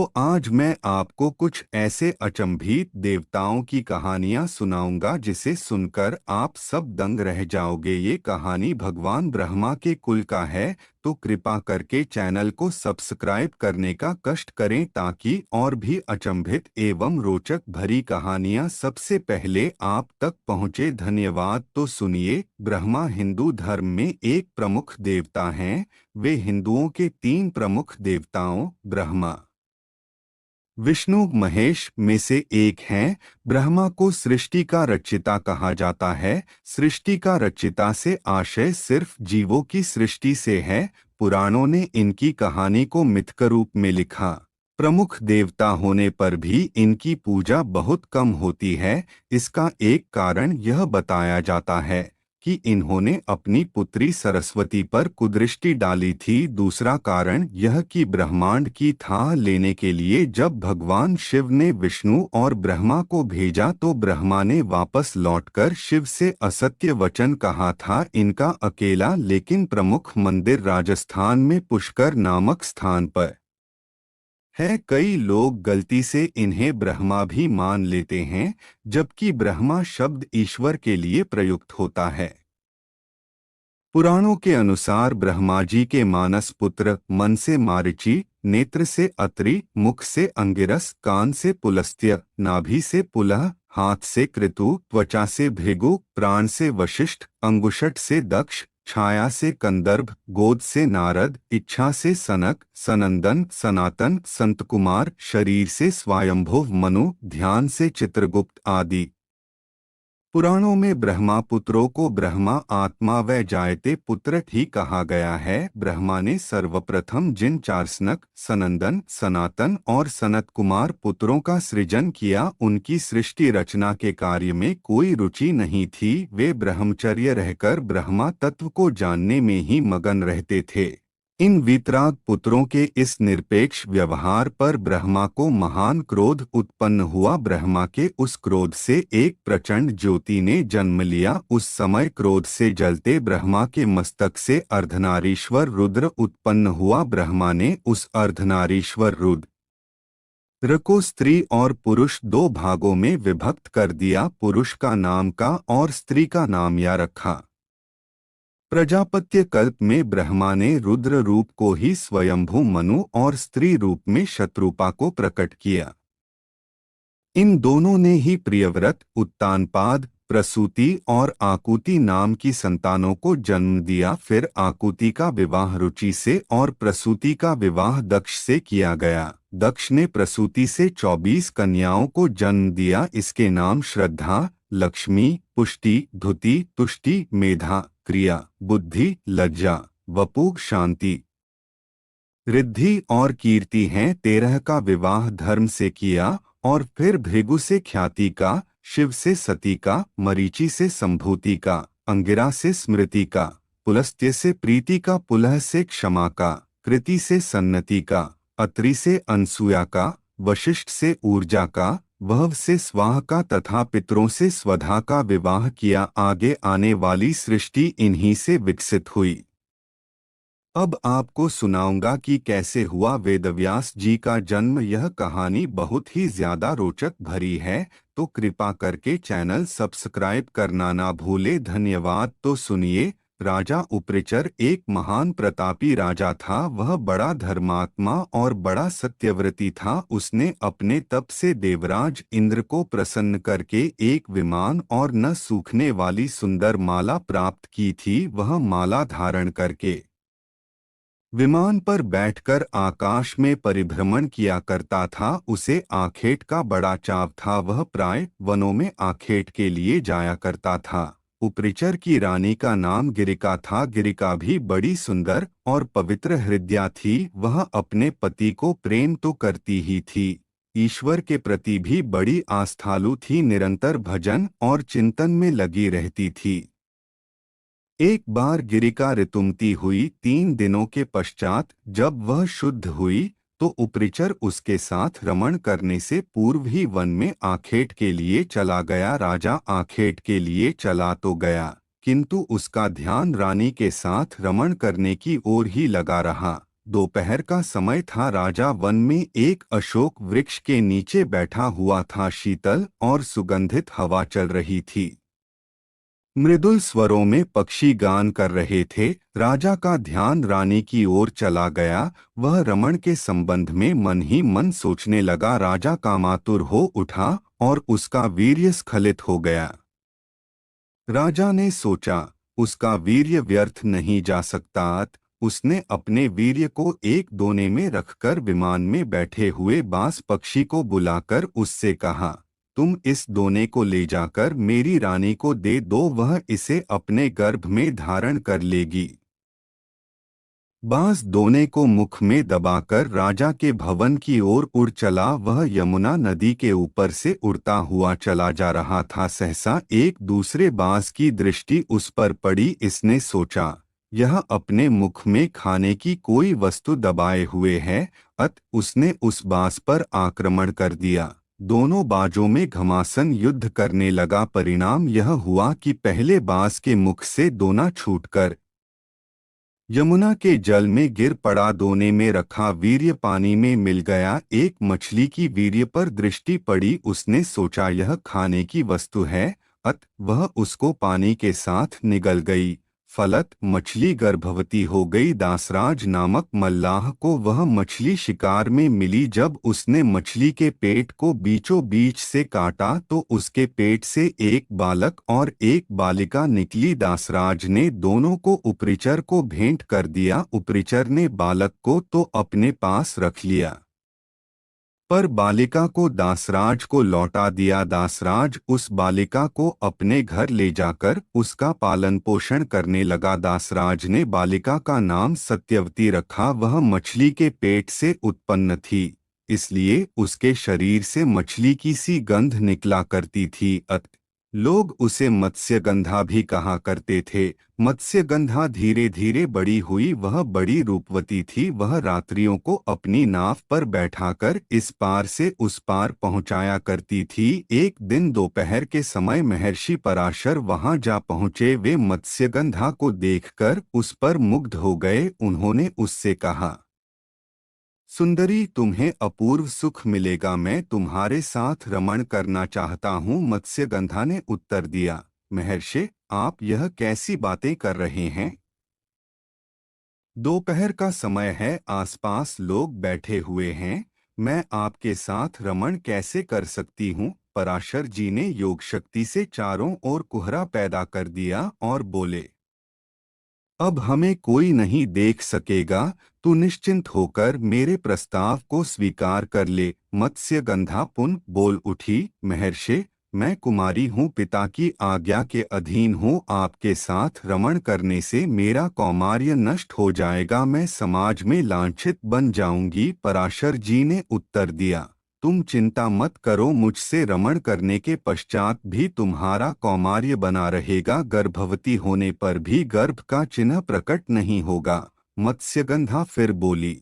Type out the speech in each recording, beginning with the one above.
तो आज मैं आपको कुछ ऐसे अचंभित देवताओं की कहानियां सुनाऊंगा जिसे सुनकर आप सब दंग रह जाओगे। ये कहानी भगवान ब्रह्मा के कुल का है, तो कृपा करके चैनल को सब्सक्राइब करने का कष्ट करें ताकि और भी अचंभित एवं रोचक भरी कहानियां सबसे पहले आप तक पहुंचे। धन्यवाद। तो सुनिए, ब्रह्मा हिंदू धर्म में एक प्रमुख देवता हैं। वे हिंदुओं के तीन प्रमुख देवताओं ब्रह्मा, विष्णु, महेश में से एक हैं। ब्रह्मा को सृष्टि का रचयिता कहा जाता है। सृष्टि का रचयिता से आशय सिर्फ जीवों की सृष्टि से है। पुराणों ने इनकी कहानी को मिथक रूप में लिखा। प्रमुख देवता होने पर भी इनकी पूजा बहुत कम होती है। इसका एक कारण यह बताया जाता है कि इन्होंने अपनी पुत्री सरस्वती पर कुदृष्टि डाली थी। दूसरा कारण यह कि ब्रह्मांड की थाह लेने के लिए जब भगवान शिव ने विष्णु और ब्रह्मा को भेजा तो ब्रह्मा ने वापस लौटकर शिव से असत्य वचन कहा था। इनका अकेला लेकिन प्रमुख मंदिर राजस्थान में पुष्कर नामक स्थान पर है। कई लोग गलती से इन्हें ब्रह्मा भी मान लेते हैं, जबकि ब्रह्मा शब्द ईश्वर के लिए प्रयुक्त होता है। पुराणों के अनुसार ब्रह्मा जी के मानस पुत्र मन से मारीचि, नेत्र से अत्रि, मुख से अंगिरस, कान से पुलस्त्य, नाभि से पुलह, हाथ से कृतु, त्वचा से भृगु, प्राण से वशिष्ठ, अंगुशट से दक्ष, छाया से कंदर्भ, गोद से नारद, इच्छा से सनक, सनंदन, सनातन, संतकुमार, शरीर से स्वयंभुव मनु, ध्यान से चित्रगुप्त आदि। पुराणों में ब्रह्मा पुत्रों को ब्रह्मा आत्मा व जायते पुत्र ही कहा गया है। ब्रह्मा ने सर्वप्रथम जिन चार सनक, सनंदन, सनातन और सनत कुमार पुत्रों का सृजन किया, उनकी सृष्टि रचना के कार्य में कोई रुचि नहीं थी। वे ब्रह्मचर्य रहकर ब्रह्मा तत्व को जानने में ही मगन रहते थे। इन वीतराग पुत्रों के इस निरपेक्ष व्यवहार पर ब्रह्मा को महान क्रोध उत्पन्न हुआ। ब्रह्मा के उस क्रोध से एक प्रचंड ज्योति ने जन्म लिया। उस समय क्रोध से जलते ब्रह्मा के मस्तक से अर्धनारीश्वर रुद्र उत्पन्न हुआ। ब्रह्मा ने उस अर्धनारीश्वर रुद्र को स्त्री और पुरुष दो भागों में विभक्त कर दिया। पुरुष का नाम का और स्त्री का नाम या रखा। प्रजापत्य कल्प में ब्रह्मा ने रुद्र रूप को ही स्वयंभू मनु और स्त्री रूप में शत्रुपा को प्रकट किया। इन दोनों ने ही प्रियव्रत, उत्तानपाद, प्रसूति और आकुति नाम की संतानों को जन्म दिया। फिर आकुति का विवाह रुचि से और प्रसूति का विवाह दक्ष से किया गया। दक्ष ने प्रसूति से 24 कन्याओं को जन्म दिया। इसके नाम श्रद्धा, लक्ष्मी, पुष्टि, धुति, तुष्टि, मेधा, क्रिया, बुद्धि, लज्जा, वपु, शांति, रिद्धि और कीर्ति हैं। 13 का विवाह धर्म से किया और फिर भृगु से ख्याति का, शिव से सती का, मरीचि से संभूति का, अंगिरा से स्मृति का, पुलस्त्य से प्रीति का, पुलह से क्षमा का, कृति से सन्नति का, अत्रि से अनसूया का, वशिष्ठ से ऊर्जा का, वहव से स्वाह का तथा पितरों से स्वधा का विवाह किया। आगे आने वाली सृष्टि इन्हीं से विकसित हुई। अब आपको सुनाऊंगा कि कैसे हुआ वेदव्यास जी का जन्म। यह कहानी बहुत ही ज्यादा रोचक भरी है, तो कृपा करके चैनल सब्सक्राइब करना ना भूले। धन्यवाद। तो सुनिए, राजा उपरिचर एक महान प्रतापी राजा था। वह बड़ा धर्मात्मा और बड़ा सत्यव्रती था। उसने अपने तप से देवराज इंद्र को प्रसन्न करके एक विमान और न सूखने वाली सुंदर माला प्राप्त की थी। वह माला धारण करके विमान पर बैठकर आकाश में परिभ्रमण किया करता था। उसे आखेट का बड़ा चाव था। वह प्राय वनों में आखेट के लिए जाया करता था। उपरिचर की रानी का नाम गिरिका था। गिरिका भी बड़ी सुंदर और पवित्र हृदया थी। वह अपने पति को प्रेम तो करती ही थी, ईश्वर के प्रति भी बड़ी आस्थालु थी। निरंतर भजन और चिंतन में लगी रहती थी। एक बार गिरिका ऋतुमती हुई। 3 दिनों के पश्चात जब वह शुद्ध हुई तो उपरिचर उसके साथ रमण करने से पूर्व ही वन में आखेट के लिए चला गया। राजा आखेट के लिए चला तो गया, किंतु उसका ध्यान रानी के साथ रमण करने की ओर ही लगा रहा। दोपहर का समय था। राजा वन में एक अशोक वृक्ष के नीचे बैठा हुआ था। शीतल और सुगंधित हवा चल रही थी। मृदुल स्वरों में पक्षी गान कर रहे थे। राजा का ध्यान रानी की ओर चला गया। वह रमण के संबंध में मन ही मन सोचने लगा। राजा कामातुर हो उठा और उसका वीर्य स्खलित हो गया। राजा ने सोचा, उसका वीर्य व्यर्थ नहीं जा सकता। उसने अपने वीर्य को एक दोने में रखकर विमान में बैठे हुए बाज पक्षी को बुलाकर उससे कहा, तुम इस दोने को ले जाकर मेरी रानी को दे दो, वह इसे अपने गर्भ में धारण कर लेगी। बाज दोने को मुख में दबाकर राजा के भवन की ओर उड़ चला। वह यमुना नदी के ऊपर से उड़ता हुआ चला जा रहा था। सहसा एक दूसरे बाज की दृष्टि उस पर पड़ी। इसने सोचा, यह अपने मुख में खाने की कोई वस्तु दबाए हुए है। उसने उस बाज पर आक्रमण कर दिया। दोनों बाजों में घमासान युद्ध करने लगा। परिणाम यह हुआ कि पहले बाज के मुख से दोना छूटकर यमुना के जल में गिर पड़ा। दोने में रखा वीर्य पानी में मिल गया। एक मछली की वीर्य पर दृष्टि पड़ी। उसने सोचा, यह खाने की वस्तु है। वह उसको पानी के साथ निगल गई। फलत मछली गर्भवती हो गई। दासराज नामक मल्लाह को वह मछली शिकार में मिली। जब उसने मछली के पेट को बीचों बीच से काटा तो उसके पेट से एक बालक और एक बालिका निकली। दासराज ने दोनों को उपरिचर को भेंट कर दिया। उपरिचर ने बालक को तो अपने पास रख लिया, पर बालिका को दासराज को लौटा दिया। दासराज उस बालिका को अपने घर ले जाकर उसका पालन पोषण करने लगा। दासराज ने बालिका का नाम सत्यवती रखा। वह मछली के पेट से उत्पन्न थी, इसलिए उसके शरीर से मछली की सी गंध निकला करती थी। लोग उसे मत्स्यगंधा भी कहा करते थे। मत्स्यगंधा धीरे धीरे बड़ी हुई। वह बड़ी रूपवती थी। वह रात्रियों को अपनी नाव पर बैठाकर इस पार से उस पार पहुंचाया करती थी। एक दिन दोपहर के समय महर्षि पराशर वहां जा पहुंचे। वे मत्स्यगंधा को देखकर उस पर मुग्ध हो गए। उन्होंने उससे कहा, सुंदरी, तुम्हें अपूर्व सुख मिलेगा। मैं तुम्हारे साथ रमण करना चाहता हूँ। मत्स्यगंधा ने उत्तर दिया, महर्षि, आप यह कैसी बातें कर रहे हैं? दोपहर का समय है, आसपास लोग बैठे हुए हैं। मैं आपके साथ रमण कैसे कर सकती हूँ? पराशर जी ने योग शक्ति से चारों ओर कुहरा पैदा कर दिया और बोले, अब हमें कोई नहीं देख सकेगा। तू निश्चिंत होकर मेरे प्रस्ताव को स्वीकार कर ले। मत्स्यगंधा पुन बोल उठी, महर्षि, मैं कुमारी हूँ, पिता की आज्ञा के अधीन हूँ। आपके साथ रमण करने से मेरा कौमार्य नष्ट हो जाएगा। मैं समाज में लांछित बन जाऊंगी। पराशर जी ने उत्तर दिया, तुम चिंता मत करो। मुझसे रमण करने के पश्चात भी तुम्हारा कौमार्य बना रहेगा। गर्भवती होने पर भी गर्भ का चिन्ह प्रकट नहीं होगा। मत्स्यगंधा फिर बोली,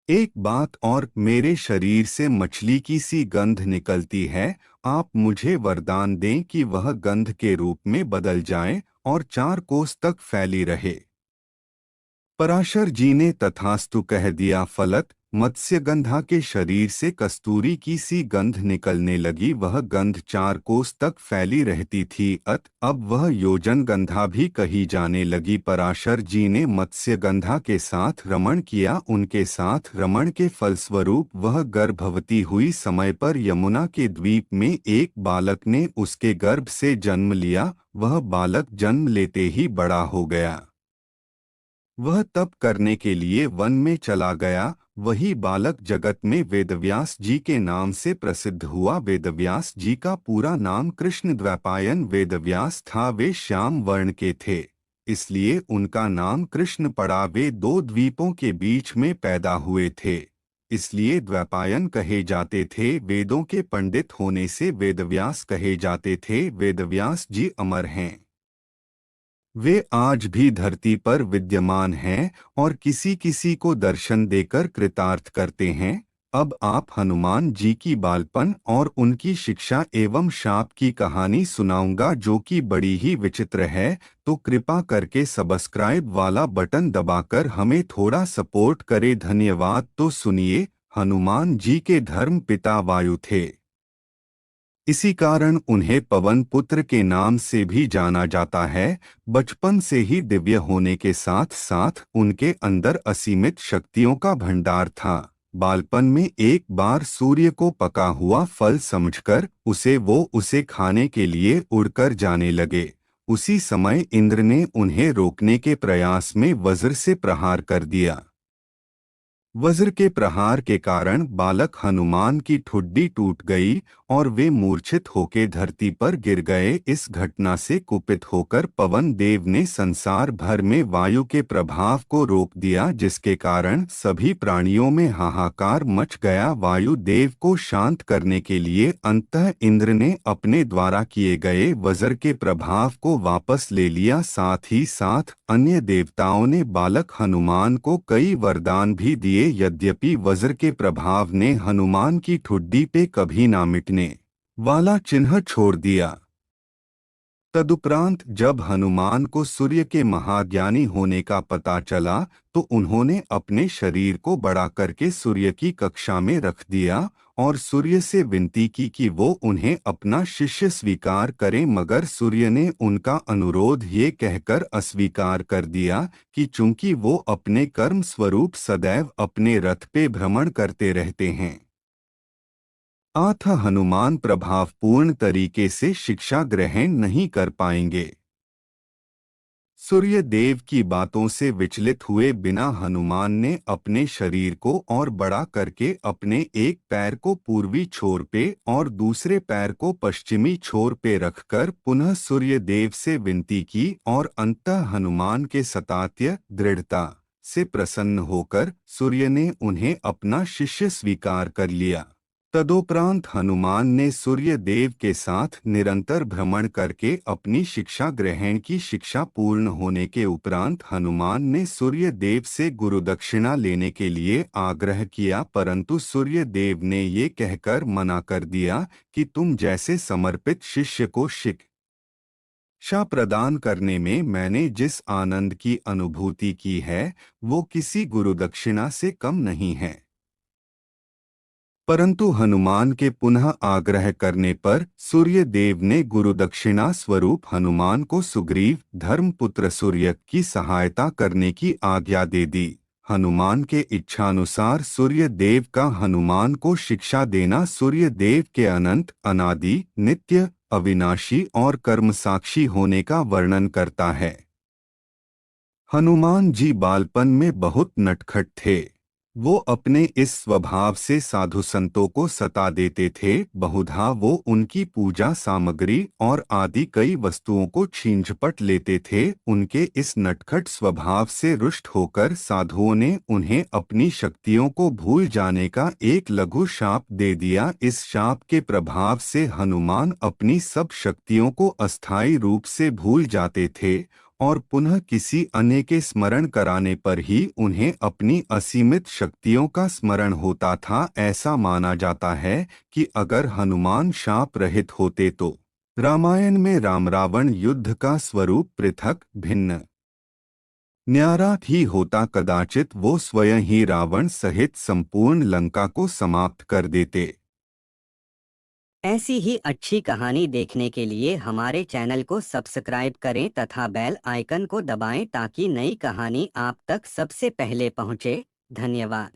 एक बात और, मेरे शरीर से मछली की सी गंध निकलती है। आप मुझे वरदान दें कि वह गंध के रूप में बदल जाए और 4 कोस तक फैली रहे। पराशर जी ने तथास्तु कह दिया। फलत मत्स्यगंधा के शरीर से कस्तूरी की सी गंध निकलने लगी। वह गंध 4 कोस तक फैली रहती थी। अब वह योजन गंधा भी कही जाने लगी। पराशर जी ने मत्स्यगंधा के साथ रमण किया। उनके साथ रमण के फलस्वरूप वह गर्भवती हुई। समय पर यमुना के द्वीप में एक बालक ने उसके गर्भ से जन्म लिया। वह बालक जन्म लेते ही बड़ा हो गया। वह तप करने के लिए वन में चला गया। वही बालक जगत में वेदव्यास जी के नाम से प्रसिद्ध हुआ। वेदव्यास जी का पूरा नाम कृष्णद्वैपायन वेदव्यास था। वे श्याम वर्ण के थे, इसलिए उनका नाम कृष्ण पड़ा। वे 2 द्वीपों के बीच में पैदा हुए थे, इसलिए द्वैपायन कहे जाते थे। वेदों के पंडित होने से वेदव्यास कहे जाते थे। वेदव्यास जी अमर हैं। वे आज भी धरती पर विद्यमान हैं और किसी किसी को दर्शन देकर कृतार्थ करते हैं। अब आप हनुमान जी की बालपन और उनकी शिक्षा एवं शाप की कहानी सुनाऊंगा जो कि बड़ी ही विचित्र है। तो कृपा करके सब्सक्राइब वाला बटन दबाकर हमें थोड़ा सपोर्ट करे, धन्यवाद। तो सुनिए, हनुमान जी के धर्म पिता वायु थे। इसी कारण उन्हें पवन पुत्र के नाम से भी जाना जाता है। बचपन से ही दिव्य होने के साथ साथ उनके अंदर असीमित शक्तियों का भंडार था। बालपन में एक बार सूर्य को पका हुआ फल समझकर उसे खाने के लिए उड़कर जाने लगे। उसी समय इंद्र ने उन्हें रोकने के प्रयास में वज्र से प्रहार कर दिया। वज्र के प्रहार के कारण बालक हनुमान की ठुड्डी टूट गई और वे मूर्छित होकर धरती पर गिर गए। इस घटना से कुपित होकर पवन देव ने संसार भर में वायु के प्रभाव को रोक दिया, जिसके कारण सभी प्राणियों में हाहाकार मच गया। वायु देव को शांत करने के लिए अंततः इंद्र ने अपने द्वारा किए गए वज्र के प्रभाव को वापस ले लिया। साथ ही साथ अन्य देवताओं ने बालक हनुमान को कई वरदान भी दिए। यद्यपि वज्र के प्रभाव ने हनुमान की ठुड्डी पे कभी ना मिटने वाला चिन्ह छोड़ दिया। तदुपरांत जब हनुमान को सूर्य के महाज्ञानी होने का पता चला तो उन्होंने अपने शरीर को बड़ा करके सूर्य की कक्षा में रख दिया और सूर्य से विनती की कि वो उन्हें अपना शिष्य स्वीकार करें, मगर सूर्य ने उनका अनुरोध ये कहकर अस्वीकार कर दिया कि चूंकि वो अपने कर्म स्वरूप सदैव अपने रथ पे भ्रमण करते रहते हैं, अतः हनुमान प्रभावपूर्ण तरीके से शिक्षा ग्रहण नहीं कर पाएंगे। सूर्य देव की बातों से विचलित हुए बिना हनुमान ने अपने शरीर को और बड़ा करके अपने एक पैर को पूर्वी छोर पे और दूसरे पैर को पश्चिमी छोर पे रखकर पुनः सूर्य देव से विनती की और अंततः हनुमान के सतात्य दृढ़ता से प्रसन्न होकर सूर्य ने उन्हें अपना शिष्य स्वीकार कर लिया। तदोपरांत हनुमान ने सूर्य देव के साथ निरंतर भ्रमण करके अपनी शिक्षा ग्रहण की। शिक्षा पूर्ण होने के उपरांत हनुमान ने सूर्य देव से गुरुदक्षिणा लेने के लिए आग्रह किया, परंतु सूर्य देव ने ये कहकर मना कर दिया कि तुम जैसे समर्पित शिष्य को शिक्षा प्रदान करने में मैंने जिस आनंद की अनुभूति की है वो किसी गुरुदक्षिणा से कम नहीं है। परंतु हनुमान के पुनः आग्रह करने पर सूर्य देव ने गुरुदक्षिणा स्वरूप हनुमान को सुग्रीव धर्मपुत्र सूर्य की सहायता करने की आज्ञा दे दी। हनुमान के इच्छानुसार सूर्य देव का हनुमान को शिक्षा देना सूर्य देव के अनंत, अनादि, नित्य, अविनाशी और कर्मसाक्षी होने का वर्णन करता है। हनुमान जी बालपन में बहुत नटखट थे। वो अपने इस स्वभाव से साधु संतों को सता देते थे। बहुधा वो उनकी पूजा सामग्री और आदि कई वस्तुओं को छीन झपट लेते थे। उनके इस नटखट स्वभाव से रुष्ट होकर साधुओं ने उन्हें अपनी शक्तियों को भूल जाने का एक लघु शाप दे दिया। इस शाप के प्रभाव से हनुमान अपनी सब शक्तियों को अस्थायी रूप से भूल जाते थे और पुनः किसी अन्य के स्मरण कराने पर ही उन्हें अपनी असीमित शक्तियों का स्मरण होता था। ऐसा माना जाता है कि अगर हनुमान शाप रहित होते तो रामायण में राम रावण युद्ध का स्वरूप पृथक भिन्न न्यारा ही होता। कदाचित वो स्वयं ही रावण सहित संपूर्ण लंका को समाप्त कर देते। ऐसी ही अच्छी कहानी देखने के लिए हमारे चैनल को सब्सक्राइब करें तथा बेल आइकन को दबाएं ताकि नई कहानी आप तक सबसे पहले पहुंचे। धन्यवाद।